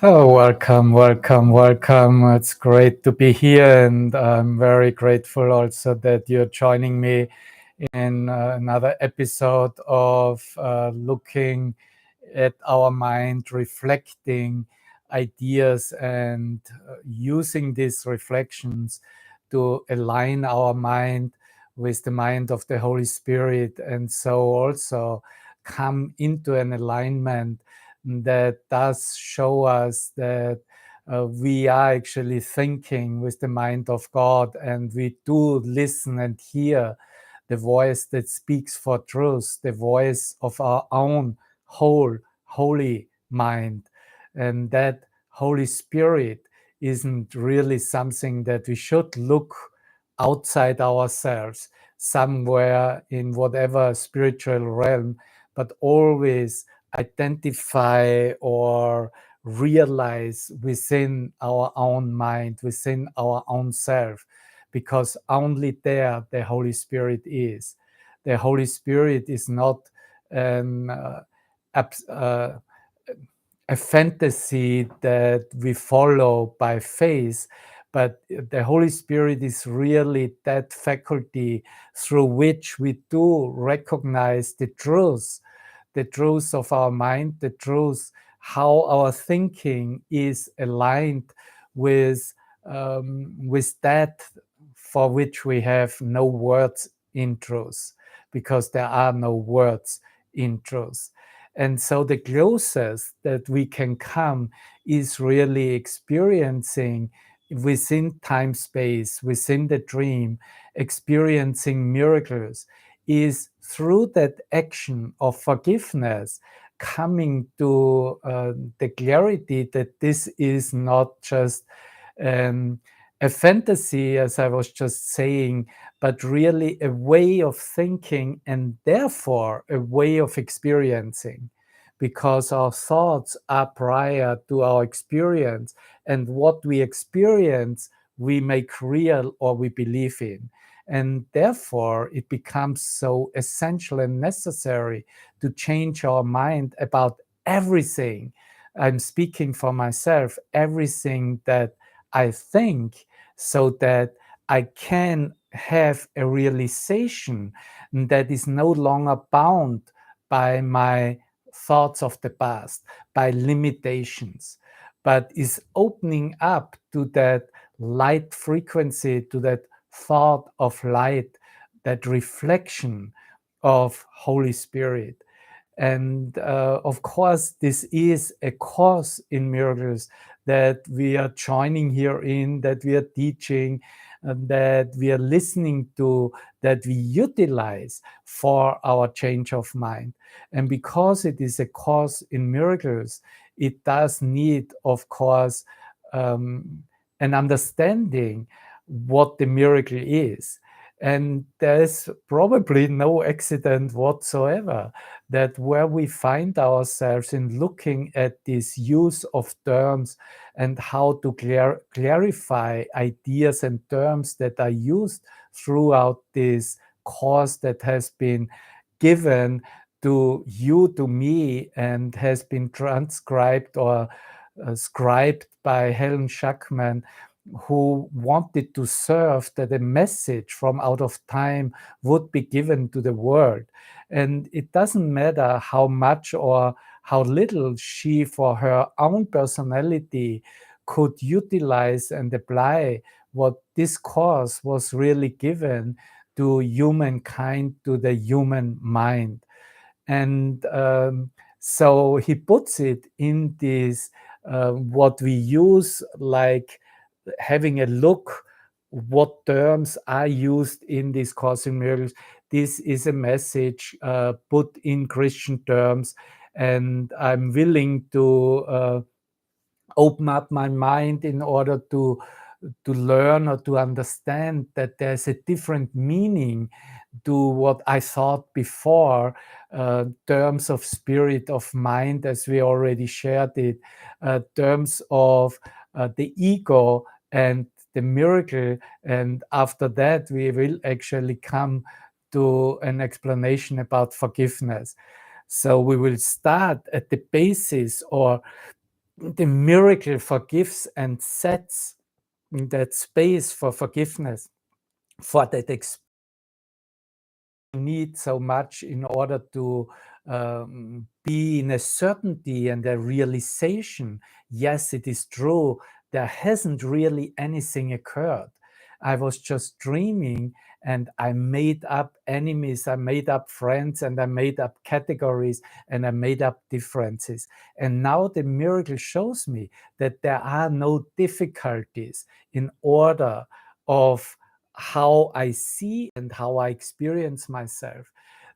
So welcome, welcome, welcome. It's great to be here, and I'm very grateful also that you're joining me in another episode of looking at our mind, reflecting ideas, and using these reflections to align our mind with the mind of the Holy Spirit, and so also come into an alignment that does show us that we are actually thinking with the mind of God, and we do listen and hear the voice that speaks for truth, the voice of our own whole holy mind. And that Holy Spirit isn't really something that we should look outside ourselves, somewhere in whatever spiritual realm, but always identify or realize within our own mind, within our own self, because only there the Holy Spirit is. The Holy Spirit is not an, a fantasy that we follow by faith, but the Holy Spirit is really that faculty through which we do recognize the truth of our mind, the truth how our thinking is aligned with that for which we have no words in truth, because there are no words in truth. And so the closest that we can come is really experiencing within time space, within the dream, experiencing miracles, is through that action of forgiveness, coming to the clarity that this is not just a fantasy, as I was just saying, but really a way of thinking, and therefore a way of experiencing, because our thoughts are prior to our experience, and what we experience we make real or we believe in. And therefore it becomes so essential and necessary to change our mind about everything. I'm speaking for myself, everything that I think, so that I can have a realization that is no longer bound by my thoughts of the past, by limitations, but is opening up to that light frequency, to that thought of light, that reflection of Holy Spirit. And of course, this is a course in miracles that we are joining here in, that we are teaching, that we are listening to, that we utilize for our change of mind. And because it is a course in miracles, it does need, of course, an understanding what the miracle is. And there's probably no accident whatsoever that where we find ourselves in looking at this use of terms and how to clarify ideas and terms that are used throughout this course that has been given to you, to me, and has been transcribed or scribed by Helen Schuckman, who wanted to serve that a message from out of time would be given to the world. And it doesn't matter how much or how little she, for her own personality, could utilize and apply what this course was really given to humankind, to the human mind. And so he puts it in this, what we use, like having a look what terms are used in these Course in Miracles. This is a message put in Christian terms, and I'm willing to open up my mind in order to learn or to understand that there's a different meaning to what I thought before, terms of spirit, of mind, as we already shared it, terms of the ego and the miracle. And after that, we will actually come to an explanation about forgiveness. So we will start at the basis, or the miracle forgives and sets that space for forgiveness, for that need so much in order to be in a certainty and a realization. Yes, it is true, there hasn't really anything occurred. I was just dreaming, and I made up enemies, I made up friends, and I made up categories, and I made up differences. And now the miracle shows me that there are no difficulties in order of how I see and how I experience myself.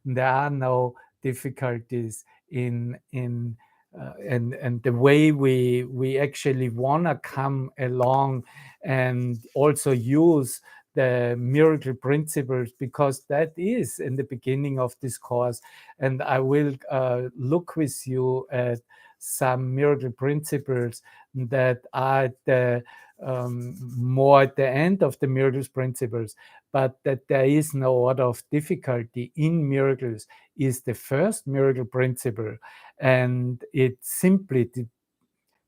There are no difficulties in and the way we actually want to come along and also use the miracle principles, because that is in the beginning of this course. And I will look with you at some miracle principles that are the more at the end of the miracles principles, but that there is no order of difficulty in miracles is the first miracle principle. And it simply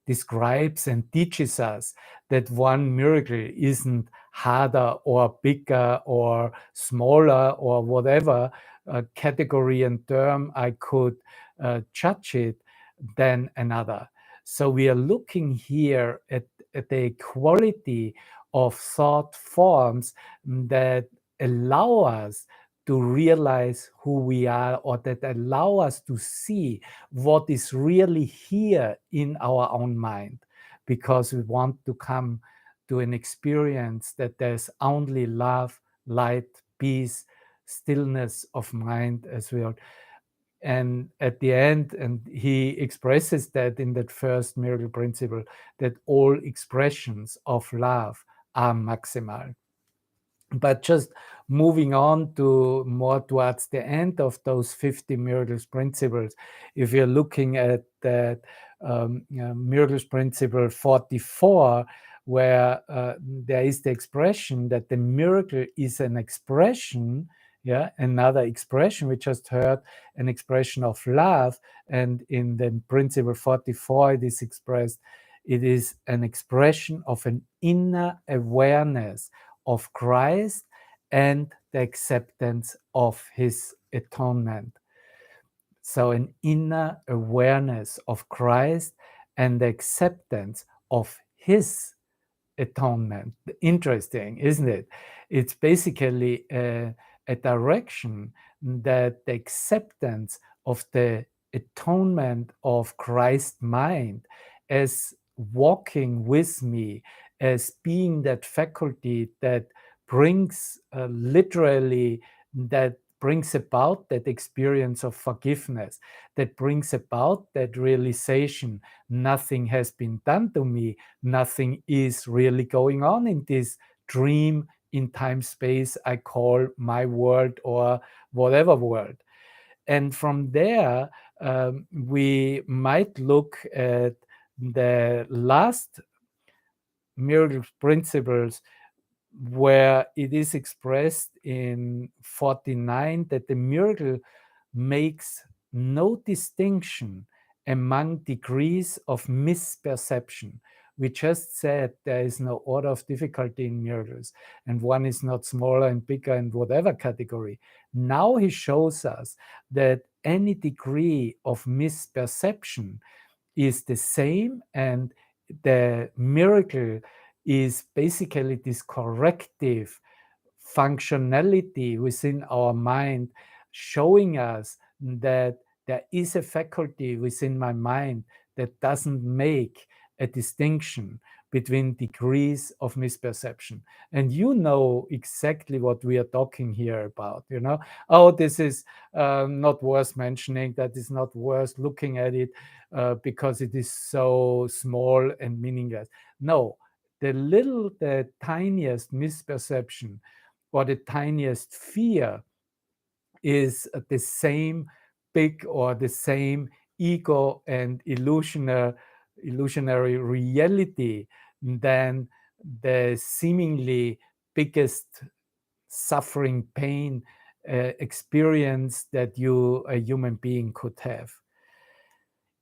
describes and teaches us that one miracle isn't harder or bigger or smaller or whatever category and term I could judge it than another. So we are looking here at the quality of thought forms that allow us to realize who we are, or that allow us to see what is really here in our own mind, because we want to come to an experience that there's only love, light, peace, stillness of mind, as we are. And at the end, and he expresses that in that first miracle principle, that all expressions of love are maximal. But just moving on to more towards the end of those 50 miracles principles, if you're looking at that miracles principle 44, where there is the expression that the miracle is an expression, yeah, another expression. We just heard an expression of love, and in the principle 44, it is expressed, it is an expression of an inner awareness of Christ and the acceptance of his atonement. So, an inner awareness of Christ and the acceptance of his atonement. Interesting, isn't it? It's basically a direction that the acceptance of the atonement of Christ's mind as walking with me, as being that faculty that brings literally, that brings about that experience of forgiveness, that brings about that realization nothing has been done to me, nothing is really going on in this dream in time space I call my world, or whatever world. And from there, we might look at the last miracle principles, where it is expressed in 49 that the miracle makes no distinction among degrees of misperception. We just said there is no order of difficulty in miracles, and one is not smaller and bigger and whatever category. Now he shows us that any degree of misperception is the same, and the miracle is basically this corrective functionality within our mind, showing us that there is a faculty within my mind that doesn't make a distinction between degrees of misperception. And you know exactly what we are talking here about. Oh, this is not worth mentioning, that is not worth looking at it because it is so small and meaningless. No, the tiniest misperception or the tiniest fear is the same big or the same ego and illusionary reality than the seemingly biggest suffering pain experience that a human being could have.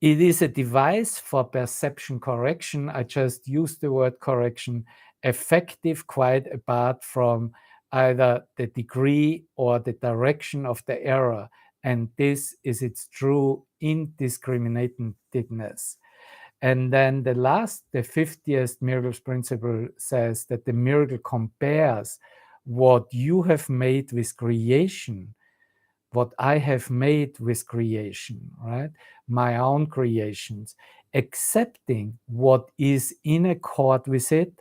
It is a device for perception correction. I just used the word correction, effective quite apart from either the degree or the direction of the error. And this is its true indiscriminatedness. And then the 50th miracles principle says that the miracle compares what you have made with creation, what I have made with creation, right? My own creations, accepting what is in accord with it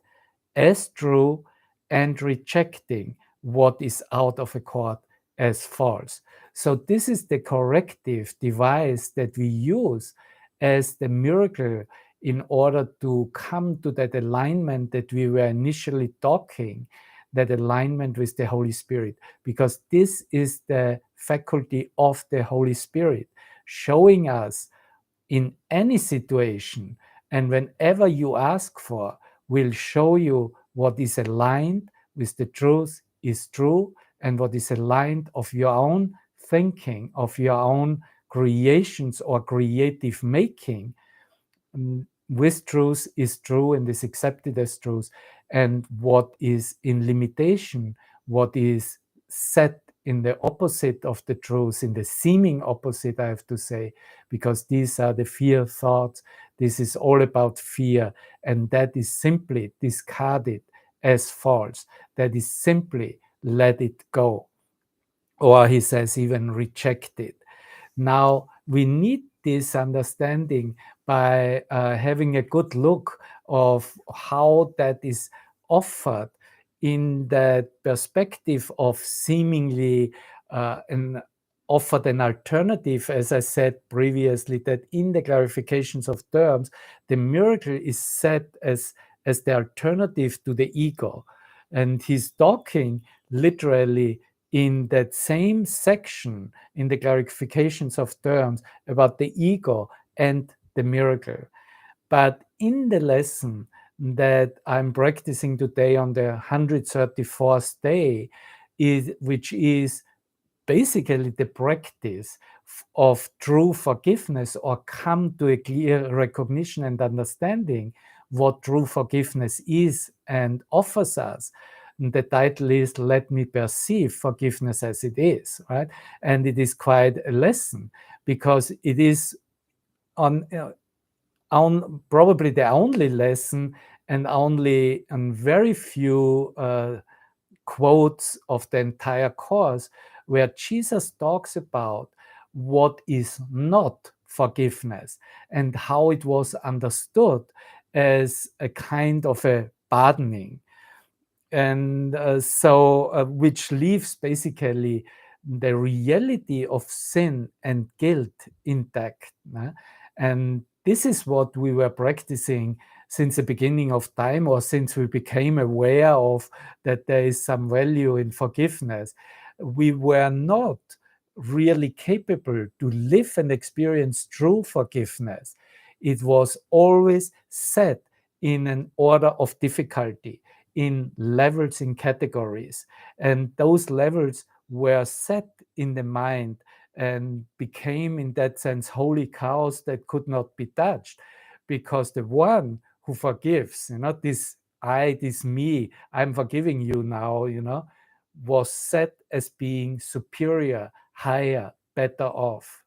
as true and rejecting what is out of accord as false. So, this is the corrective device that we use as the miracle in order to come to that alignment that we were initially talking, that alignment with the Holy Spirit, because this is the faculty of the Holy Spirit, showing us in any situation and whenever you ask for, will show you what is aligned with the truth is true and what is aligned of your own thinking, of your own creations or creative making with truth is true and is accepted as truth, and what is in limitation, what is set in the opposite of the truth, in the seeming opposite, I have to say, because these are the fear thoughts. This is all about fear, and that is simply discarded as false. That is simply let it go. Or he says, even reject it. Now, we need this understanding by having a good look of how that is offered in the perspective of seemingly offered an alternative, as I said previously, that in the clarifications of terms, the miracle is set as the alternative to the ego. And he's talking literally in that same section in the clarifications of terms about the ego and the miracle. But in the lesson that I'm practicing today on the 134th day, which is basically the practice of true forgiveness, or come to a clear recognition and understanding what true forgiveness is and offers us. The title is Let Me Perceive Forgiveness as It Is, right? And it is quite a lesson because it is on probably the only lesson and only very few quotes of the entire course where Jesus talks about what is not forgiveness and how it was understood as a kind of a pardoning. And which leaves basically the reality of sin and guilt intact. And this is what we were practicing since the beginning of time, or since we became aware of that there is some value in forgiveness. We were not really capable to live and experience true forgiveness. It was always set in an order of difficulty, in levels, in categories. And those levels were set in the mind and became, in that sense, holy cows that could not be touched. Because the one who forgives, this I, this me, I'm forgiving you now, was set as being superior, higher, better off.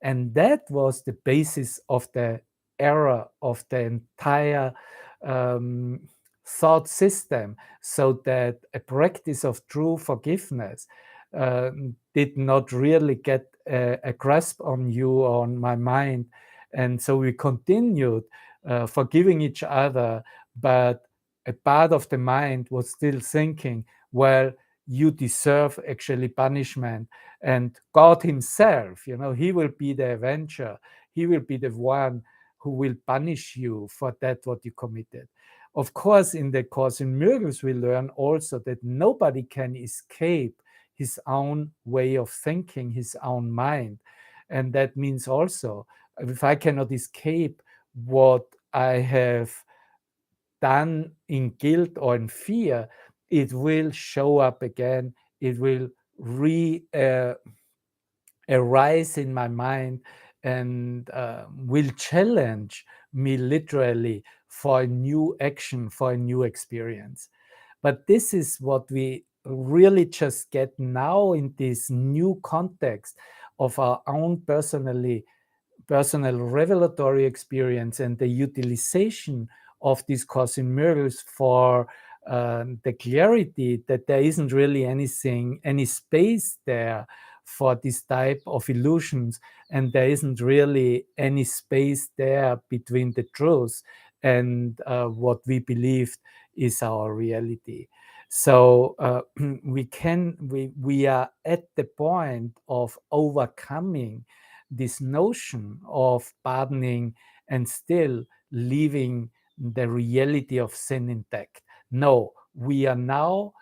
And that was the basis of the error of the entire thought system, so that a practice of true forgiveness did not really get a grasp on you, on my mind. And so we continued forgiving each other, but a part of the mind was still thinking, well, you deserve actually punishment. And God himself, he will be the avenger. He will be the one who will punish you for that what you committed. Of course, in the Course in Miracles, we learn also that nobody can escape his own way of thinking, his own mind. And that means also, if I cannot escape what I have done in guilt or in fear, it will show up again. It will arise in my mind and will challenge me literally for a new action, for a new experience. But this is what we really just get now in this new context of our own personal revelatory experience and the utilization of this Course in Miracles for the clarity that there isn't really anything, any space there for this type of illusions, and there isn't really any space there between the truth and what we believed is our reality. So we are at the point of overcoming this notion of pardoning and still leaving the reality of sin intact. No, we are now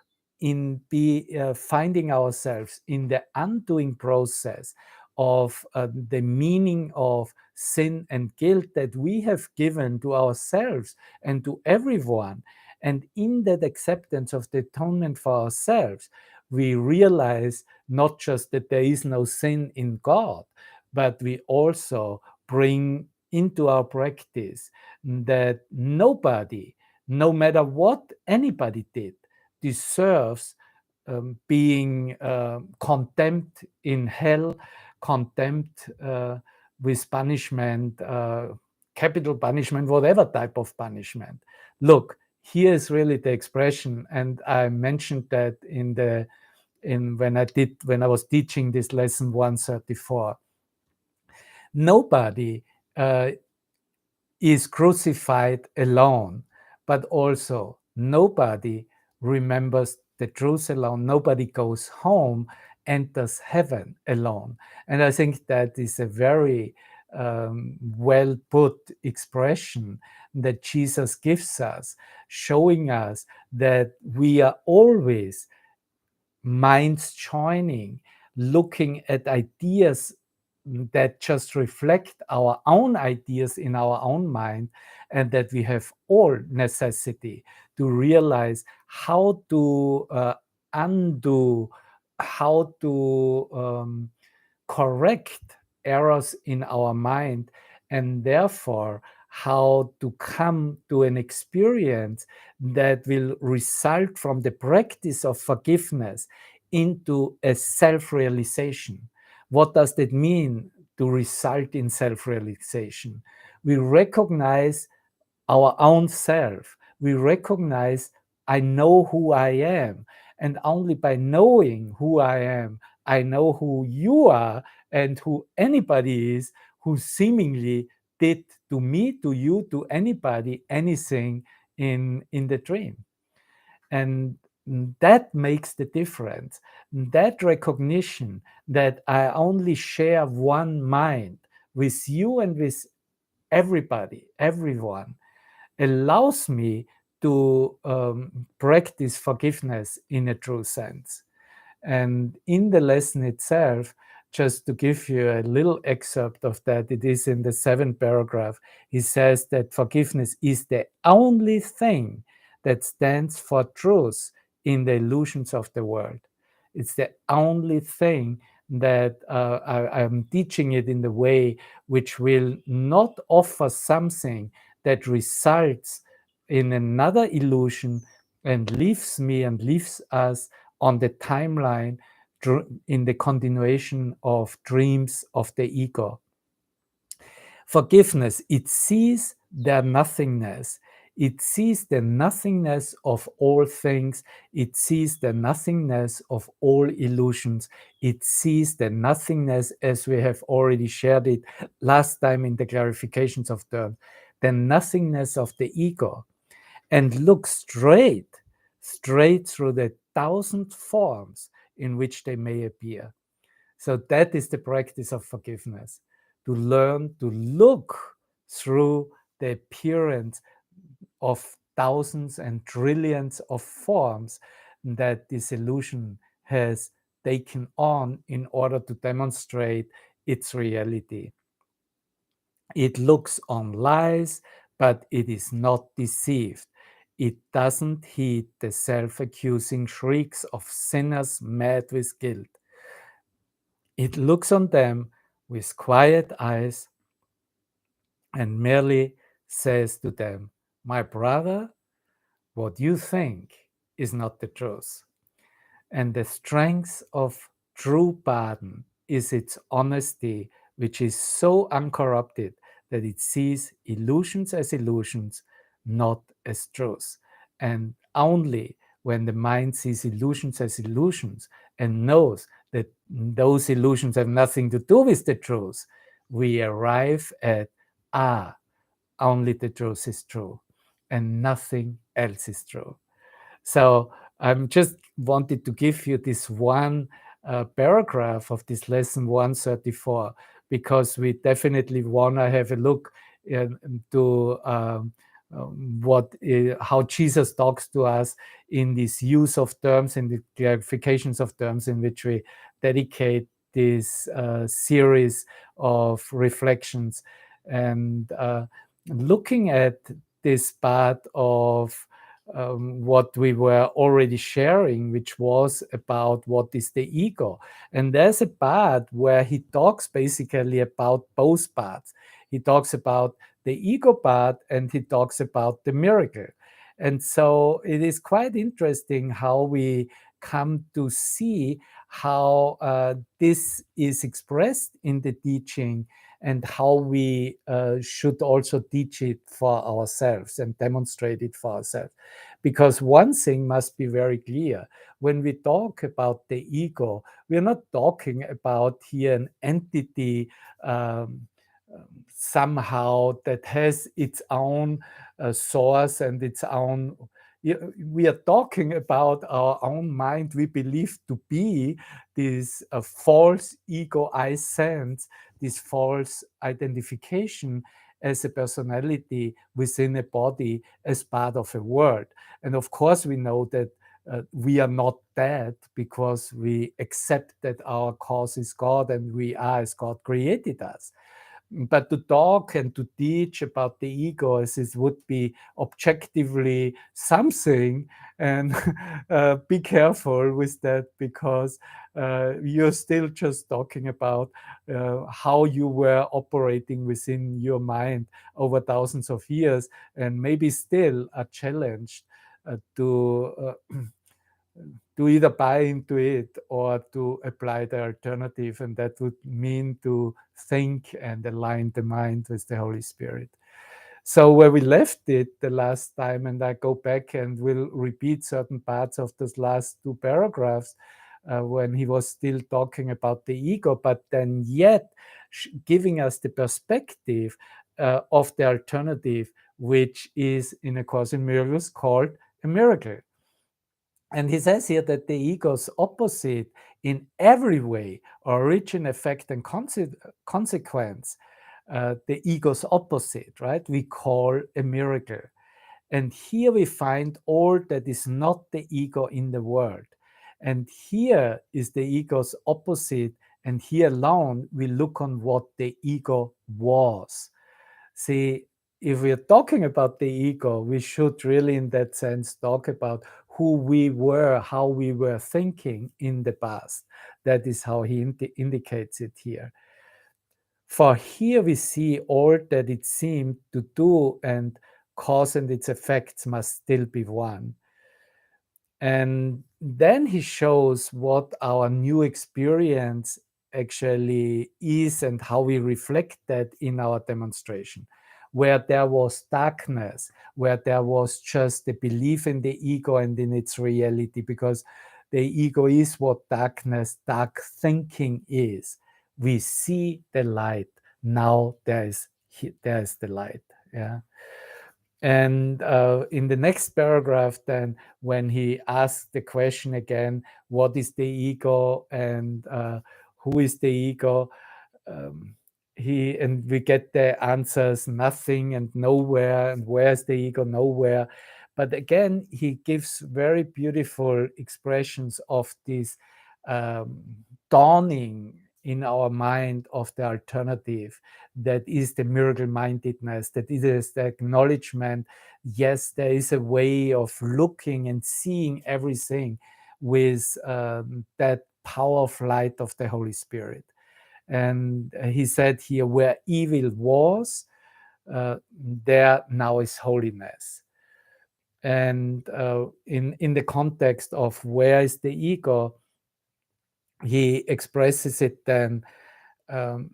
finding ourselves in the undoing process of the meaning of sin and guilt that we have given to ourselves and to everyone. And in that acceptance of the atonement for ourselves, we realize not just that there is no sin in God, but we also bring into our practice that nobody, no matter what anybody did, deserves being condemned in hell, condemned with punishment, capital punishment, whatever type of punishment. Look, here is really the expression, and I mentioned that when I was teaching this lesson 134. Nobody is crucified alone, but also nobody remembers the truth alone. Nobody goes home, enters heaven alone. And I think that is a very well put expression that Jesus gives us, showing us that we are always minds joining, looking at ideas that just reflect our own ideas in our own mind, and that we have all necessity to realize how to undo, how to correct errors in our mind, and therefore how to come to an experience that will result from the practice of forgiveness into a self-realization. What does that mean to result in self-realization? We recognize our own self. We recognize, I know who I am. And only by knowing who I am, I know who you are and who anybody is who seemingly did to me, to you, to anybody, anything in the dream. And that makes the difference. That recognition that I only share one mind with you and with everybody, everyone, allows me to practice forgiveness in a true sense. And in the lesson itself, just to give you a little excerpt of that, it is in the 7th paragraph. He says that forgiveness is the only thing that stands for truth in the illusions of the world. It's the only thing that I'm teaching it in the way which will not offer something that results in another illusion and leaves me and leaves us on the timeline in the continuation of dreams of the ego. Forgiveness, it sees their nothingness. It sees the nothingness of all things. It sees the nothingness of all illusions. It sees the nothingness, as we have already shared it last time in the clarifications of the nothingness of the ego, and looks straight through the 1,000 forms in which they may appear. So that is the practice of forgiveness, to learn to look through the appearance of thousands and trillions of forms that this illusion has taken on in order to demonstrate its reality. It looks on lies, but it is not deceived. It doesn't heed the self-accusing shrieks of sinners mad with guilt. It looks on them with quiet eyes and merely says to them, "My brother, what you think is not the truth." And the strength of true pardon is its honesty, which is so uncorrupted that it sees illusions as illusions, not as truth. And only when the mind sees illusions as illusions and knows that those illusions have nothing to do with the truth, we arrive at, only the truth is true and nothing else is true. So I'm just wanted to give you this one paragraph of this lesson 134 because we definitely want to have a look into how Jesus talks to us in this use of terms and the clarifications of terms in which we dedicate this series of reflections and looking at this part of what we were already sharing, which was about what is the ego. And there's a part where he talks basically about both parts. He talks about the ego part and he talks about the miracle. And so it is quite interesting how we come to see how this is expressed in the teaching and how we should also teach it for ourselves and demonstrate it for ourselves. Because one thing must be very clear. When we talk about the ego, we're not talking about here an entity somehow that has its own source and its own. We are talking about our own mind we believe to be this false ego I sense, this false identification as a personality within a body as part of a world. And of course, we know that we are not that because we accept that our cause is God and we are as God created us. But to talk and to teach about the ego as it would be objectively something, and be careful with that because you're still just talking about how you were operating within your mind over thousands of years and maybe still are challenged to either buy into it or to apply the alternative. And that would mean to think and align the mind with the Holy Spirit. So where we left it the last time, and I go back and will repeat certain parts of those last two paragraphs when he was still talking about the ego, but then yet giving us the perspective of the alternative, which is in A Course in Miracles called a miracle. And he says here that the ego's opposite in every way, origin, effect, and consequence, the ego's opposite, right? We call a miracle. And here we find all that is not the ego in the world. And here is the ego's opposite. And here alone, we look on what the ego was. See, if we're talking about the ego, we should really, in that sense, talk about who we were, how we were thinking in the past. That is how he indicates it here. For here we see all that it seemed to do, and cause and its effects must still be one. And then he shows what our new experience actually is and how we reflect that in our demonstration. Where there was darkness, where there was just the belief in the ego and in its reality, because the ego is what darkness, dark thinking is. We see the light. Now there is the light. Yeah. And in the next paragraph, then, when he asks the question again, what is the ego and who is the ego? Um, we get the answers, nothing and nowhere, and where is the ego? Nowhere. But again, he gives very beautiful expressions of this um, dawning in our mind of the alternative, that is the miracle mindedness, that it is the acknowledgement, yes, there is a way of looking and seeing everything with that power of light of the Holy Spirit. And he said here, where evil was, there now is holiness. And in the context of where is the ego, he expresses it then, um,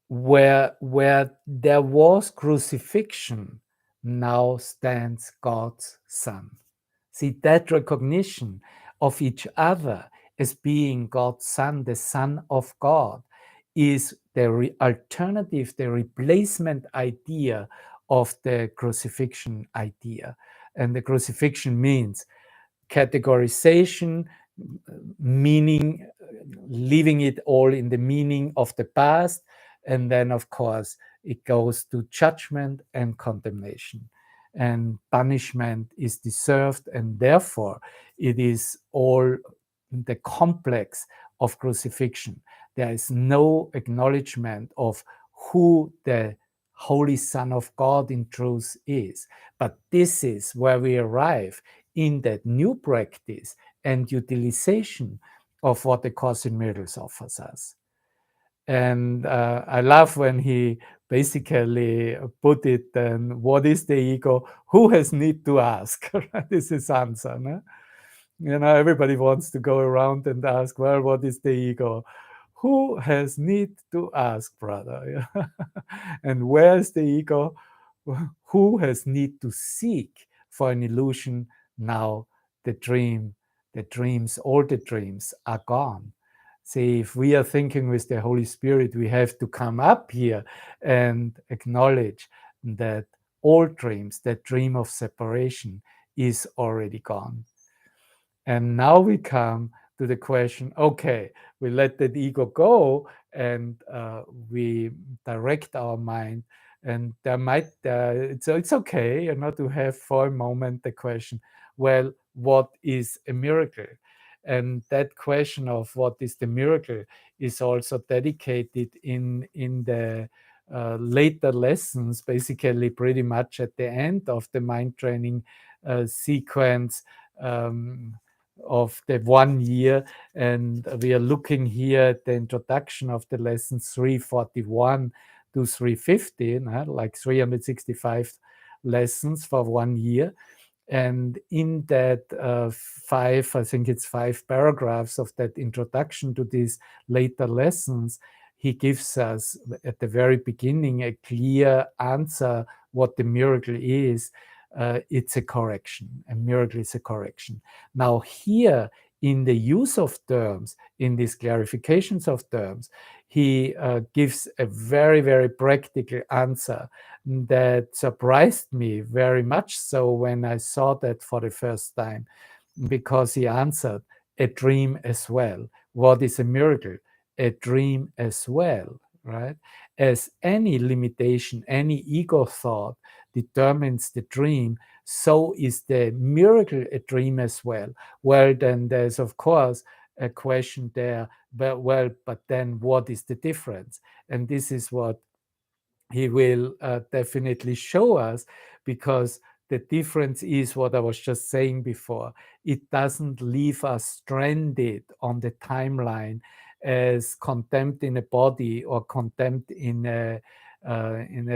where there was crucifixion, now stands God's Son. See, that recognition of each other as being God's Son, the Son of God, is the alternative, the replacement idea of the crucifixion idea. And the crucifixion means categorization, meaning, leaving it all in the meaning of the past. And then, of course, it goes to judgment and condemnation. And punishment is deserved, and therefore it is all the complex of crucifixion. There is no acknowledgement of who the Holy Son of God in truth is. But this is where we arrive in that new practice and utilization of what the Course in Miracles offers us. And I love when he basically put it then, what is the ego? Who has need to ask? This is answer. No? You know, everybody wants to go around and ask, well, what is the ego? Who has need to ask, brother? And where is the ego? Who has need to seek for an illusion? Now the dreams, all the dreams are gone. See, if we are thinking with the Holy Spirit, we have to come up here and acknowledge that all dreams, that dream of separation, is already gone. And now we come to the question, okay, we let that ego go, and we direct our mind. And there might, it's okay, you know, to have for a moment the question, well, what is a miracle? And that question of what is the miracle is also dedicated in the later lessons, basically pretty much at the end of the mind training sequence. Of the 1 year, and we are looking here at the introduction of the lessons 341 to 350, like 365 lessons for 1 year. And in that I think it's 5 paragraphs of that introduction to these later lessons, he gives us at the very beginning a clear answer what the miracle is. It's a correction. A miracle is a correction. Now, here in the use of terms, in these clarifications of terms, he gives a very, very practical answer that surprised me very much so when I saw that for the first time, because he answered a dream as well. What is a miracle? A dream as well, right? As any limitation, any ego thought determines the dream, so is the miracle a dream as well. Well, then there's, of course, a question there, but then what is the difference? And this is what he will definitely show us, because the difference is what I was just saying before. It doesn't leave us stranded on the timeline as contempt in a body or contempt in a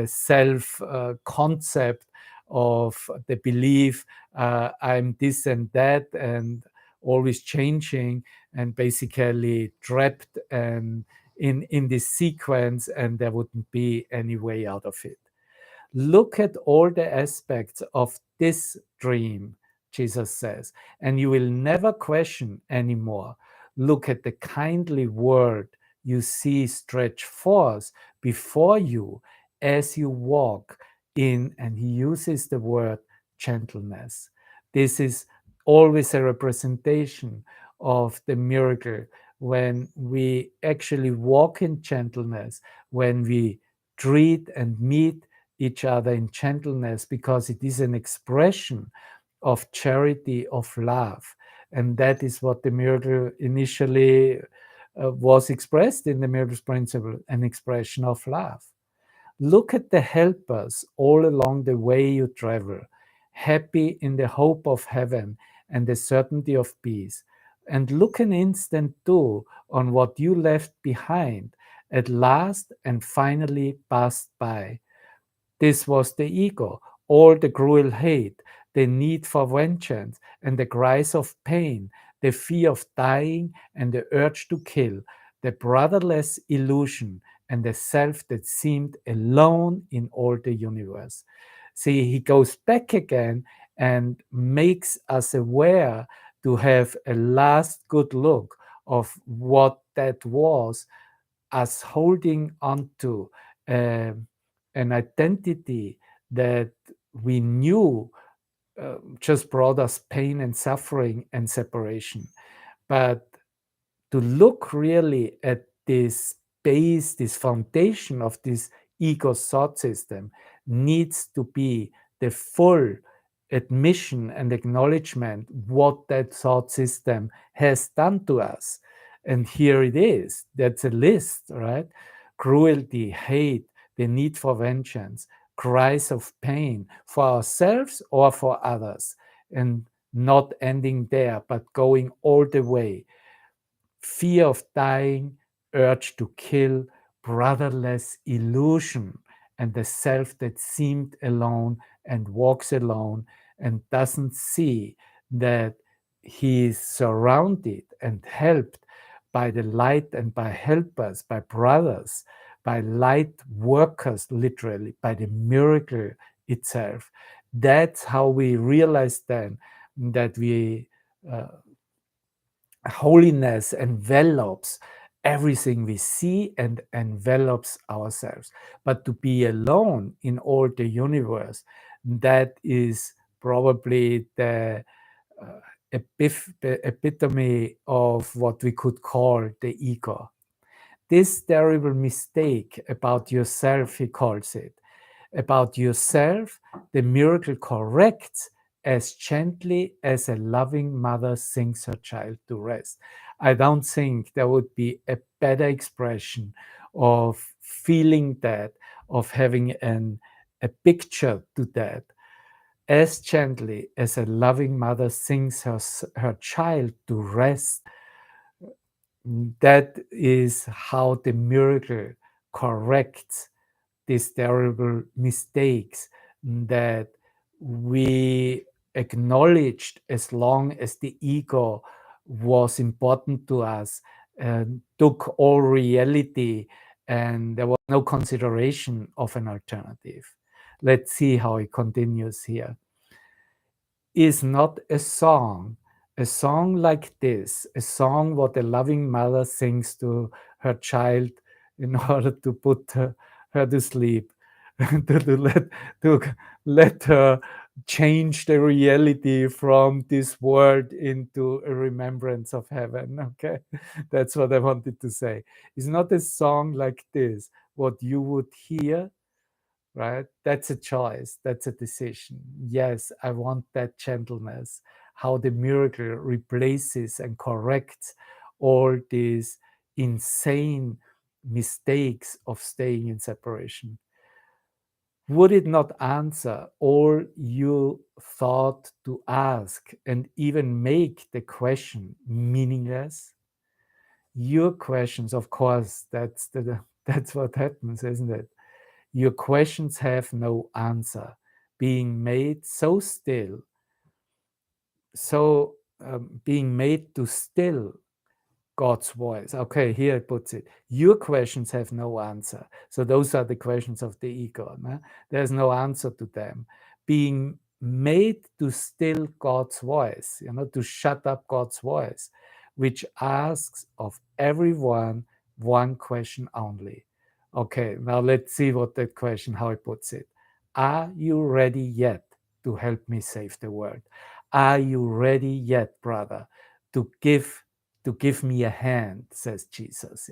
self concept of the belief I'm this and that and always changing, and basically trapped and in this sequence, and there wouldn't be any way out of it. Look at all the aspects of this dream, Jesus says, and you will never question anymore. Look at the kindly world you see stretch forth before you as you walk in, and he uses the word gentleness. This is always a representation of the miracle when we actually walk in gentleness, when we treat and meet each other in gentleness, because it is an expression of charity, of love. And that is what the miracle initially was expressed in the miracles principle, an expression of love. Look at the helpers all along the way you travel, happy in the hope of heaven and the certainty of peace. And look an instant too on what you left behind at last and finally passed by. This was the ego, all the cruel hate, the need for vengeance, and the cries of pain, the fear of dying and the urge to kill, the brotherless illusion, and the self that seemed alone in all the universe. See, he goes back again and makes us aware to have a last good look of what that was, us holding on to um, an identity that we knew just brought us pain and suffering and separation. But to look really at this base, this foundation of this ego thought system needs to be the full admission and acknowledgement what that thought system has done to us. And here it is. That's a list, right? Cruelty, hate, the need for vengeance, cries of pain for ourselves or for others, and not ending there, but going all the way. Fear of dying, urge to kill, brotherless illusion, and the self that seemed alone and walks alone and doesn't see that he is surrounded and helped by the light and by helpers, by brothers, by light workers, literally, by the miracle itself. That's how we realize then that we holiness envelops everything we see and envelops ourselves. But to be alone in all the universe, that is probably the epitome of what we could call the ego. This terrible mistake about yourself, he calls it, about yourself, the miracle corrects as gently as a loving mother sings her child to rest. I don't think there would be a better expression of feeling that, of having a picture to that. As gently as a loving mother sings her child to rest, that is how the miracle corrects these terrible mistakes that we acknowledged as long as the ego was important to us and took all reality, and there was no consideration of an alternative. Let's see how it continues here. Is not a song like this, a song what a loving mother sings to her child in order to put her to sleep, to let her change the reality from this world into a remembrance of heaven. Okay, that's what I wanted to say. It's not a song like this what you would hear, right? That's a choice, that's a decision. Yes, I want that gentleness, how the miracle replaces and corrects all these insane mistakes of staying in separation. Would it not answer all you thought to ask and even make the question meaningless? Your questions, of course, that's what happens, isn't it? Your questions have no answer, being made so still, so being made to still God's voice. Okay, here it puts it. Your questions have no answer. So those are the questions of the ego. No? There's no answer to them. Being made to still God's voice, to shut up God's voice, which asks of everyone one question only. Okay, now let's see what that question, how it puts it. Are you ready yet to help me save the world? Are you ready yet, brother, to give me a hand, says Jesus,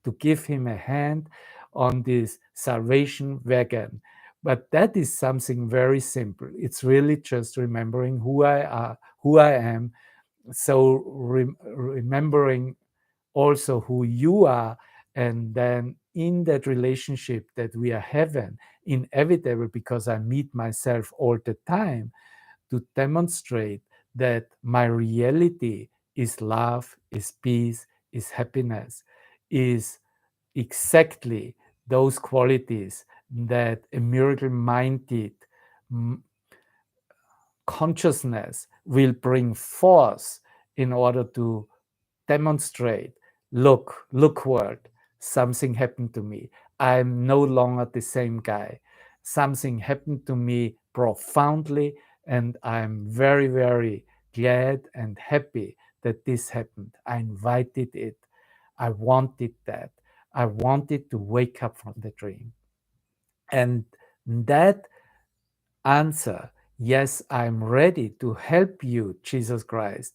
to give him a hand on this salvation wagon, But that is something very simple. It's really just remembering who I am. So remembering also who you are, and then in that relationship that we are having, inevitable because I meet myself all the time, to demonstrate that my reality is love, is peace, is happiness, is exactly those qualities that a miracle minded consciousness will bring forth in order to demonstrate, look world, something happened to me. I'm no longer the same guy. Something happened to me profoundly, and I'm very, very glad and happy that this happened. I invited it. I wanted that. I wanted to wake up from the dream. And that answer, yes, I'm ready to help you, Jesus Christ,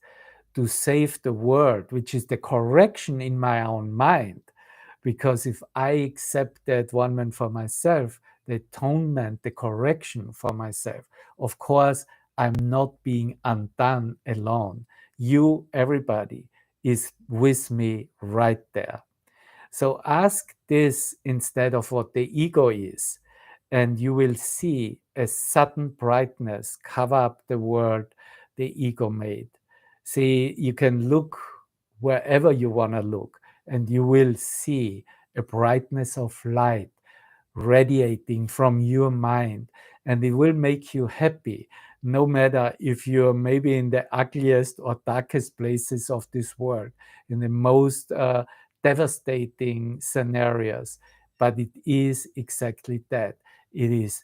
to save the world, which is the correction in my own mind. Because if I accept the atonement for myself, the atonement, the correction for myself, of course, I'm not being undone alone. You, everybody, is with me right there. So ask this instead of what the ego is, and you will see a sudden brightness cover up the world the ego made. See, you can look wherever you want to look, and you will see a brightness of light radiating from your mind, and it will make you happy, no matter if you're maybe in the ugliest or darkest places of this world, in the most devastating scenarios. But it is exactly that. It is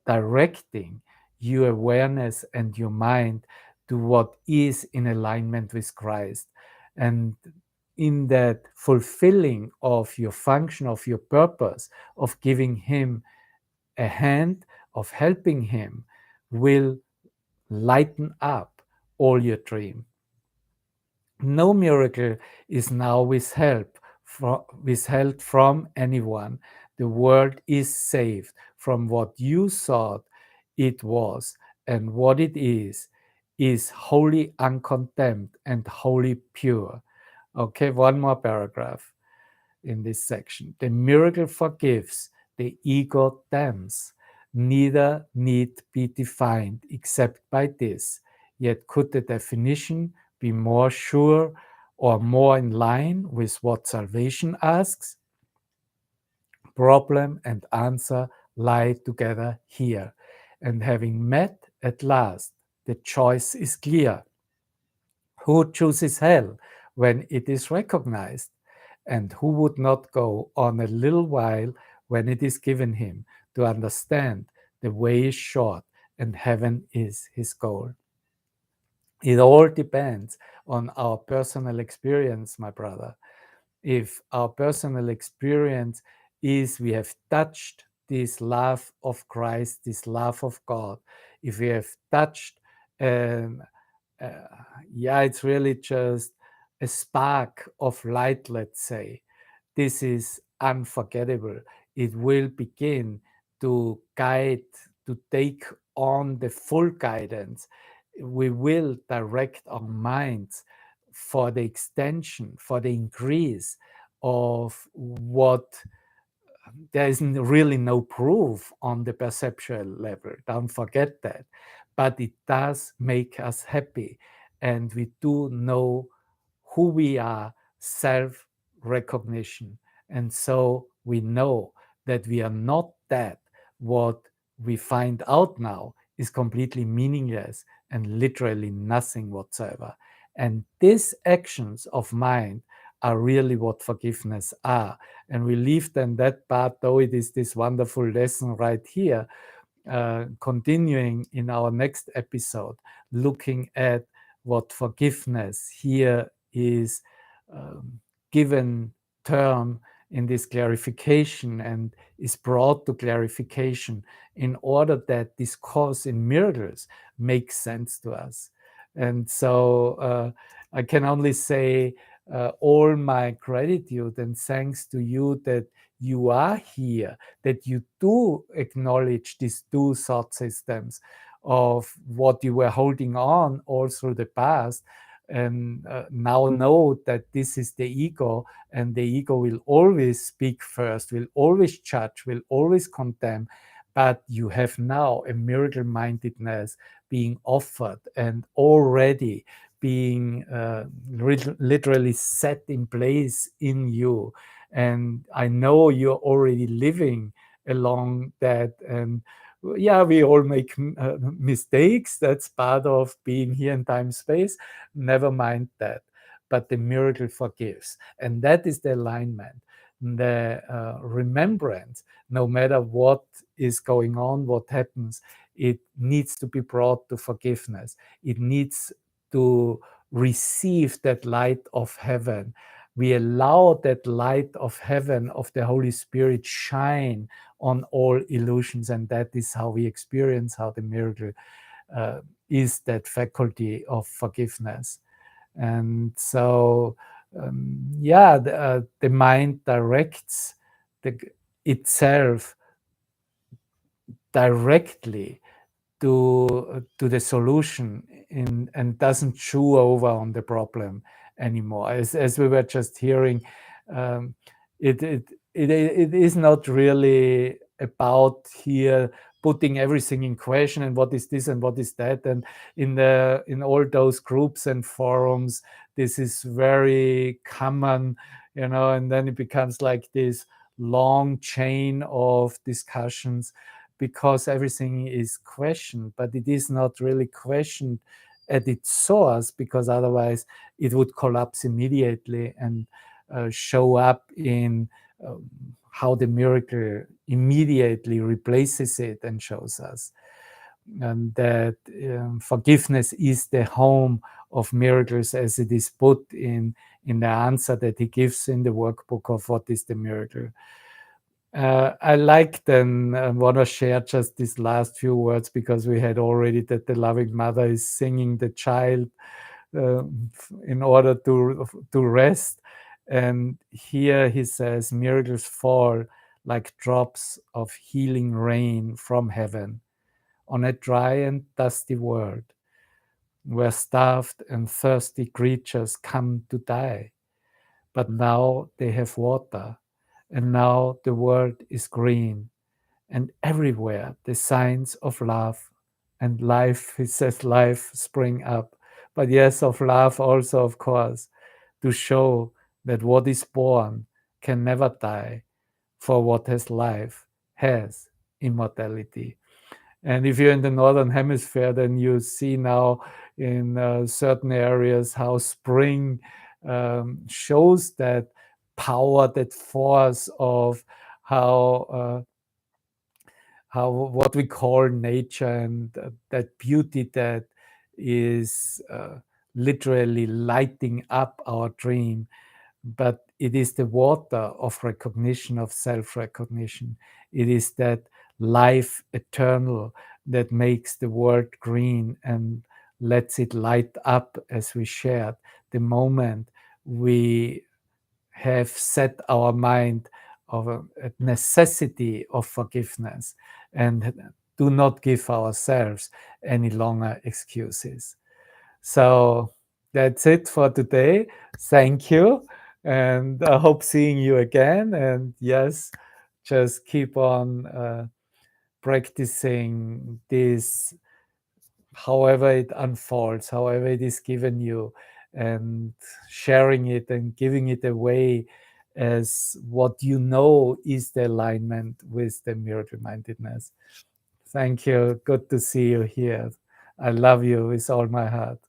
directing your awareness and your mind to what is in alignment with Christ. And in that fulfilling of your function, of your purpose, of giving Him a hand, of helping Him, will lighten up all your dream. No miracle is now withheld from anyone. The world is saved from what you thought it was, and what it is wholly uncondemned and wholly pure. Okay, one more paragraph in this section. The miracle forgives, the ego damns. Neither need be defined except by this. Yet could the definition be more sure or more in line with what salvation asks? Problem and answer lie together here. And having met at last, the choice is clear. Who chooses hell when it is recognized? And who would not go on a little while when it is given him to understand the way is short and heaven is his goal? It all depends on our personal experience, my brother. If our personal experience is we have touched this love of Christ, this love of God, if we have touched, um, uh, yeah, it's really just a spark of light, let's say. This is unforgettable. It will begin to guide, to take on the full guidance. We will direct our minds for the extension, for the increase of what there is really no proof on the perceptual level. Don't forget that. But it does make us happy. And we do know who we are, self recognition. And so we know that we are not that. What we find out now is completely meaningless and literally nothing whatsoever. And these actions of mind are really what forgiveness are. And we leave then that part, though it is this wonderful lesson right here, continuing in our next episode, looking at what forgiveness here is given term in this clarification and is brought to clarification in order that this course in miracles makes sense to us. And so I can only say all my gratitude and thanks to you that you are here, that you do acknowledge these two thought systems of what you were holding on all through the past, and now know that this is the ego, and the ego will always speak first, will always judge, will always condemn. But you have now a miracle mindedness being offered and already being literally set in place in you. And I know you're already living along that. And yeah, we all make mistakes. That's part of being here in time space. Never mind that. But the miracle forgives. And that is the alignment, the remembrance. No matter what is going on, what happens, it needs to be brought to forgiveness. It needs to receive that light of heaven. We allow that light of heaven, of the Holy Spirit, shine on all illusions, and that is how we experience how the miracle is that faculty of forgiveness. And so the mind directs itself directly to the solution and doesn't chew over on the problem anymore. As we were just hearing, um, it is not really about here putting everything in question and what is this and what is that. And in all those groups and forums, this is very common, and then it becomes like this long chain of discussions because everything is questioned, but it is not really questioned at its source, because otherwise it would collapse immediately and show up in how the miracle immediately replaces it and shows us. And that forgiveness is the home of miracles, as it is put in the answer that he gives in the workbook of what is the miracle. I liked and want to share just these last few words, because we had already that the loving mother is singing the child in order to rest. And here he says, miracles fall like drops of healing rain from heaven on a dry and dusty world where starved and thirsty creatures come to die. But now they have water, and now the world is green, and everywhere the signs of love and life, he says, life spring up. But yes, of love also, of course, to show that what is born can never die, for what has life has immortality. And if you're in the northern hemisphere, then you see now in certain areas how spring shows that power, that force of how what we call nature, and that beauty that is literally lighting up our dream. But it is the water of recognition, of self-recognition. It is that life eternal that makes the world green and lets it light up, as we shared, the moment we have set our mind of a necessity of forgiveness and do not give ourselves any longer excuses. So that's it for today. Thank you. And I hope seeing you again. And yes, just keep on practicing this, however it unfolds, however it is given you, and sharing it and giving it away as what you know is the alignment with the miracle mindedness. Thank you. Good to see you here. I love you with all my heart.